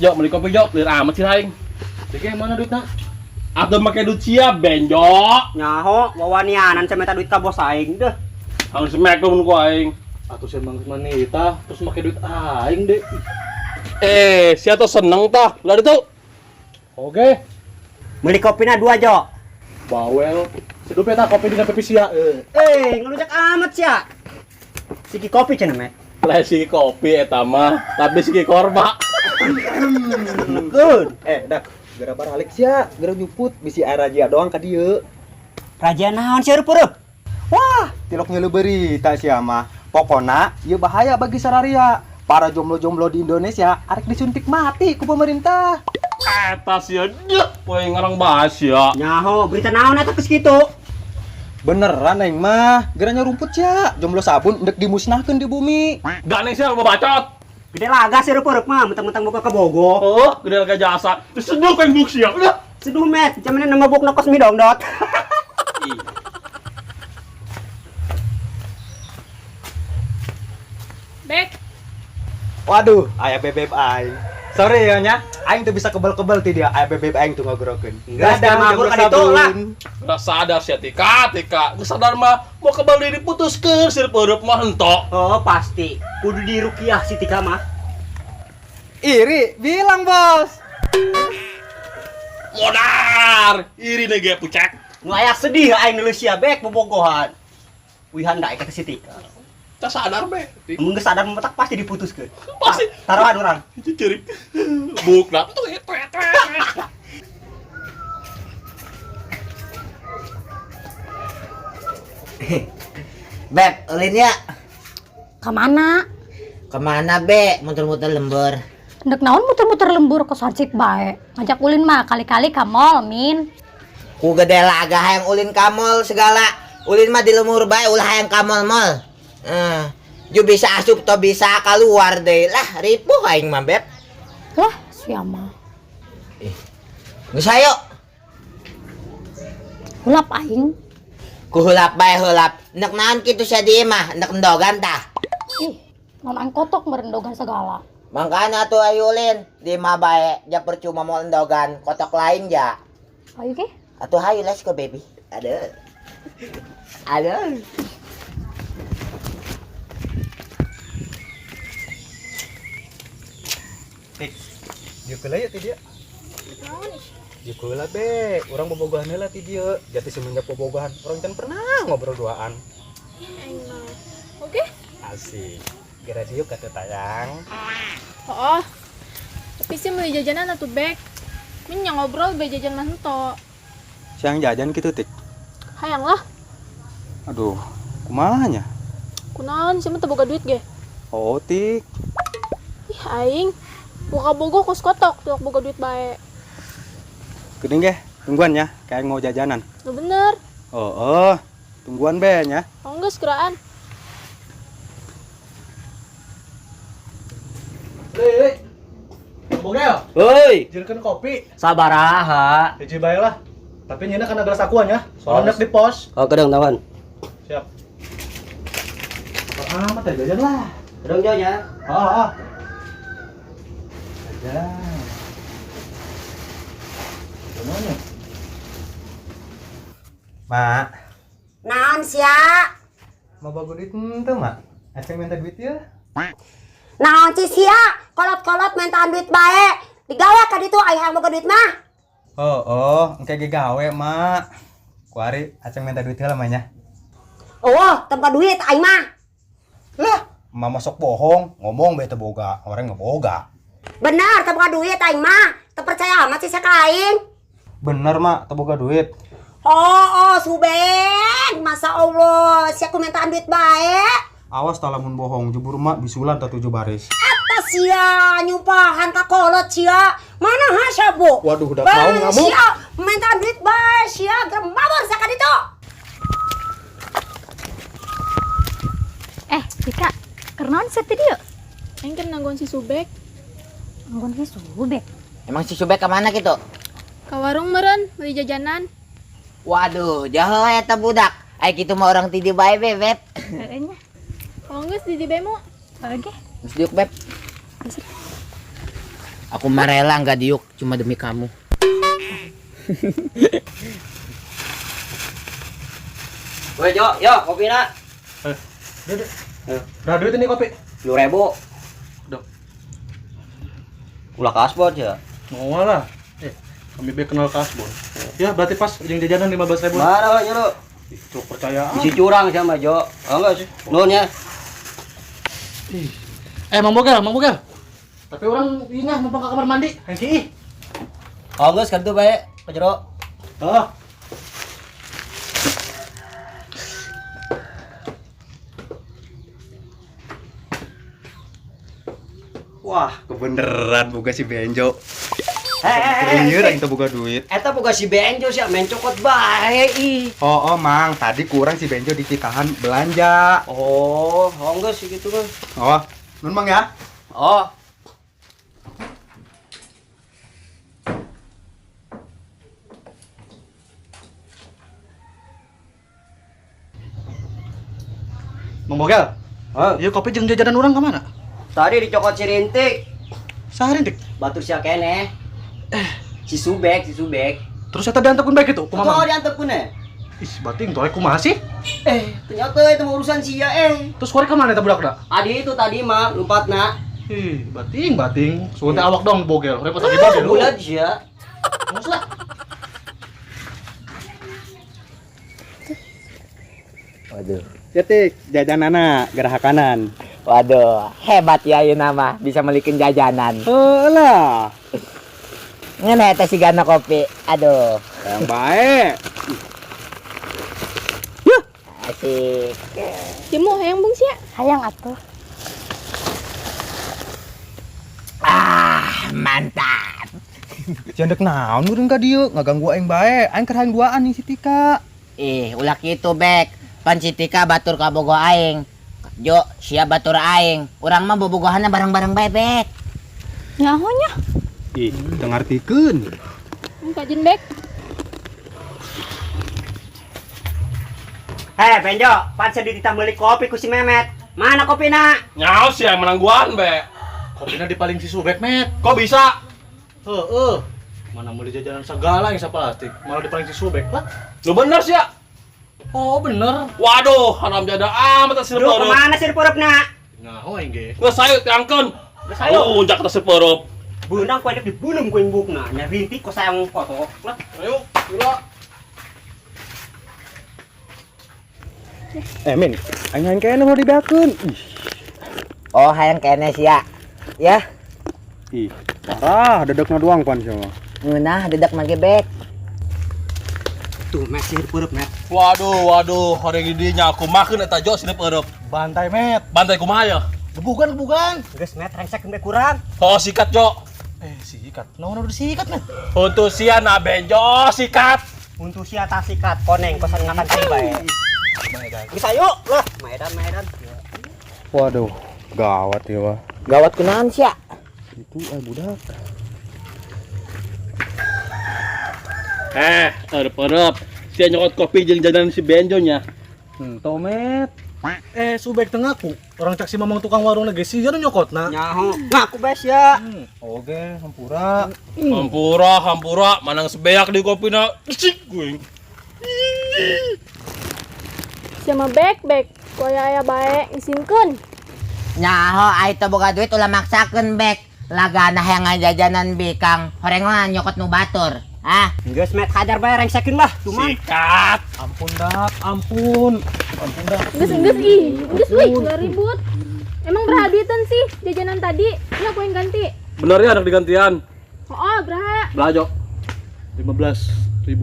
Jok, beli kopi jok, lihat amat sih aing. Dek mana duitnya? Atau make duit sia benjok. Nyaho, wawanianan saya minta duit ka bos aing deh. Harus semek lu ku aing. Atuh saya mang manita terus make duit aing deh. Sia tuh seneng tah. Lah itu. Oke. Beli kopinya 2 jok. Bawel. Sedup eta kopi dina pipi sia. Ngelunjak amat sia. Siki kopi cenah met. Lah si kopi eta mah, tapi si korma. Good. Dak, gara para Alex sia, gara nyuput bisi air raja doang ka dieu. Raja naon sih peureuk? Wah, tiloknya lu berita sia mah. Pokona ieu bahaya bagi sararia. Para jomblo-jomblo di Indonesia arek disuntik mati ku pemerintah. Eta sia deh, poe ngarang bahas ya. Nyaho, berita naon eta geus kitu? Beneran aing mah, geranya rumput sia. Jomblo sabun ndek dimusnahkeun di bumi. Ganeng sia mau bacot. Gede laga sih peureuk mah, mentang-mentang boga ka Bogo. Oh, gede lega jasa. Terus seduh kan buk sia. Udah. Seduh met, jamane nama buk nokos mi dong dot. Bek, Waduh, aya bebek aing. Sorry ya nya, aing tuh bisa kebal-kebal ti dia aya bebek aing tuh ngagorokeun. Geus da mabur ka ditu lah. Udah sadar sia Tika. Geus sadar mah mau kebal deui diputuskeun sir peureuk mah henteu. Oh, pasti. Kudu dirukiah si Tika mah. Iri, bilang bos. Modar, iri na ge pucek. Nu aya sedih aing nu sia bek bobogohan. Wihan da ka si Tika. Tak sadar be. Mun geus sadar metak pasti diputuskeun. Pasti Taruhan urang. itu cerik. Bukna tuh et. Beb, ulin ya? kemana? Kemana, Be? Muter-muter lembur. Ndek naon muter-muter lembur ke sarcik bae. Ngajak ulin mah kali-kali ka mall, Min. Ku gede laga hayang ulin ka mall segala. Ulin mah di lemur bae ulah hayang ka mall. Ju bisa asup to bisa keluar deh. Lah, ripuh aing mah, Beb. Lah, siapa? Geus hayo. Hulap aing. Ku hulap bae hulap. Nek naon kitu sia dieu mah, nek endogan tah. Ih, non aing kotok merendogan segala. Mangkana tuh ayo ulin, di mah bae, ja percuma mau endogan, kotok lain ja. Ayo ke? Atuh hayu let's go baby. Aduh. Aduh. Tik. Jukula ya ti dia. Jukula be, urang bobogohan heula ti dieu. Jati semenjak bobogohan, urang can pernah ngobrol duaan. Oke. Asik. Gara dieu kata tayang. Oh. Tapi sih mau jajanan atuh bek. Min yang ngobrol be jajan mah henteu. Siang jajan gitu tik. Hayang lah. Aduh, kumanya? Kunaon sih mah teu boga duit ge. Oh tik. Ih aing. Boga bogo kos kotok tuh boga duit bae. Geuning ge, tungguan ya, kayak mau jajanan. Nu bener. Oh, tungguan be nya. Oh geus geraan. Hei. Bogel, Heuy, jilkeun kopi. sabaraha. Hiji bae lah. Tapi nyina kana gelas akuan ya. Soalnya di pos. Oh, kedeng tawan. Siap. Amat ya jajan lah. Kedeng jonya. Ah. Jajan. Gimana? Mak, Naon sia? mau bagus duit tuh mak? Acing minta duit ya? Naon sih sia? Kolot-kolot minta duit bae. Digawe ka ditu aya hayang boga duit mah. Oh, engke ge gawe mak. Kuari acing minta duit heula mah nya. Oh, tempat duit aing mah. Lah, emak masuk bohong, ngomong bae teu boga, orang ngeboga. Bener, tempat duit aing mah. Teu percaya amat sih sia ka aing. Bener mak, teu boga duit. Oh, subeng. Masa Allah, sia ku mintaan duit bae. Awas tah lamun bohong, jebur mak bisulan tah 7 baris. Eta sia nyumpahan ka kolot sia. Mana ha sia, Bu? Waduh, udah mau ngamuk. Sia mintaan duit bae sia, gemabor sia ka ditu. Tika, kernaon set di dieu? Aing kan nanggon si Subek Anggon si Subek. Emang si Subek kemana gitu? ka warung meureun beli jajanan. Waduh, jaho eta budak. Ai kitu mah orang tidi bae bebet. Heeh nya. Kalau geus di bemo Oke. Geus diuk beb. Aku marela nggak diuk cuma demi kamu. Woi Jo, yo kopi nak. Berapa duit ini kopi? 10.000. Dok. Ulah kasbon ya. Mau lah. Kami be kenal kasbon. Ya, berarti pas yang jajanan 15.000. Mana banyak lu? Cuk percaya. Isi curang sama Jo. Enggak sih. Nun ya. Mang Bogel. Tapi orang ini numpang ke kamar mandi. Hengki. Oh, geus kan tuh bae, Pak Jero. Ah. Wah, kebeneran boga si Benjo. Heh. Iya, kita boga duit. Eta boga si Benjo sih main cokot bae ih. Oh, Mang, tadi kurang si Benjo di Cikahan belanja. Oh, enggak sih gitu kan. Oh, nun Mang ya. Oh. Mang Bogel. Oh, Iya kopi jeung jajanan orang kemana? tadi dicokot si Rintik. Sehari dik. Batur sia kene. Si Subek. Terus saya diantarkan baik itu. Kok diantep kene? Ih, bating tolek kumaha sih? Ternyata itu mah urusan sia Terus korek kemana eta budak da? Adi itu tadi mah lumpatna. Ih, bating. Sugan teh awak dong Bogel. Repot lagi Bogel. Bulat sia. Maksudnya? Waduh. Cetik, jajanana gerahakanan. Waduh, hebat ya ieu nama bisa melikin jajanan. Lah, Ngan eta si gana kopi. Aduh, yang baik. asik. Jemu hayang bung sia. Hayang atuh. Ah, mantap. Jandek naon urang ka dieu, ngaganggu aing bae. Aing keur hayang duaan nih si Tika. Ulah kitu bek. Pan si Tika batur ka bogo aing. Jo, sia batur aing. Urang mah bobogohanna bareng-bareng bae bek. Nyahonya. Ih, teu ngartikeun. Kajen bek. Benjo, pan sedih ditambah kopi ku si Memet. Mana kopina? Nyaho sih yang menangguan be. Kopinya di paling si Subek met. Kok bisa? Mana mau di jajanan segala yang plastik, malah di paling si Subek lah. Lu bener sih ya? Oh bener. Waduh, haram jada amat si Duh, separuh. kemana si Purupna? Nah, ge. Nggak sayut tiangkeun. Geus sayo. Jak ta separuh. Beunang ku ada dibulung ku bukna. Nya Rintik kok sayang foto. Lah, Ayo, gila. Min, aing kayaknya mau dibeakeun. Oh, hayang kene sia. Ya, Ih, parah, dedekna doang pan sama. ngeunah dedak mage bek. Tuh, Met si Purup, Met. Waduh, hari ini aku makan eta jos ini perep. Bantai met. Bantai kumaha ya? Gebukan. Geus Met rengsek be kurang. Oh sikat jo. Sikat. Naon udah sikat met? Untuk sia na benjo sikat. Untuk si atas sikat koneng kosan ngakan teh bae. Geus ayo, lah, Maedan. Waduh, gawat ya wah. Gawat kunaon sia? Itu budak. Ada perep. Sia nyokot kopi jeung jajanan si benjo nya. Tomet. Subek tengahku. Orang cak si mamang tukang warung lagi sih anu nyokotna. Nyaho. Ngaku bes ya. Oke, hampura. Hampura, manang sebeak di kopina. Sik guing. Sama bek. Koya aya bae isinkeun. Nyaho ai teu boga duit ulah maksakeun bek. Lagana hayang ngajajanan bikang. Horengan nyokot nu batur. Ah, Geus Met hajar bae rengsekeun lah, cuman. Sikat. Ampun dak, ampun. Geus ih. Geus wih, udah ribut. Emang berapa duitan sih jajanan tadi? Ya aku yang ganti. Bener ya anak digantian. Oh, berapa? Belajo. 15.000.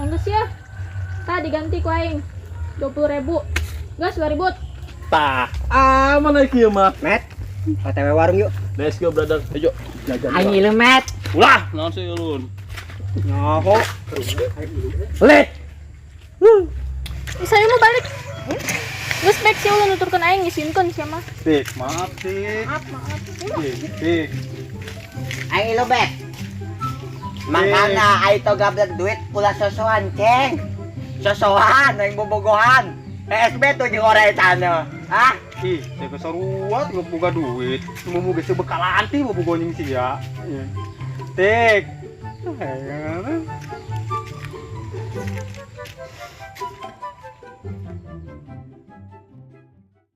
Oh, geus ya. Tah diganti ku aing. 20.000. Geus 2 ribut. Tah, aman lagi kieu mah. Met, OTW warung yuk. Let's go brother. Ayo jajan. aing ieu met. Ulah, naon sih ulun? Nyaho. Let. Saya mau balik. Geus bek sih ulun nuturkeun aing ngisinkeun sia mah. Tik, maaf Tik. Maaf. Tik. Aing ieu bek. Makana ai to gablek duit ulah sosokan, Ceng. Sosokan aing bobogohan. SB tuh jeung orang sana. Ah, Ih, saya keseruat nggak buka duit. Cuma mau gede bekalan ti mau buka nying sia. Tik.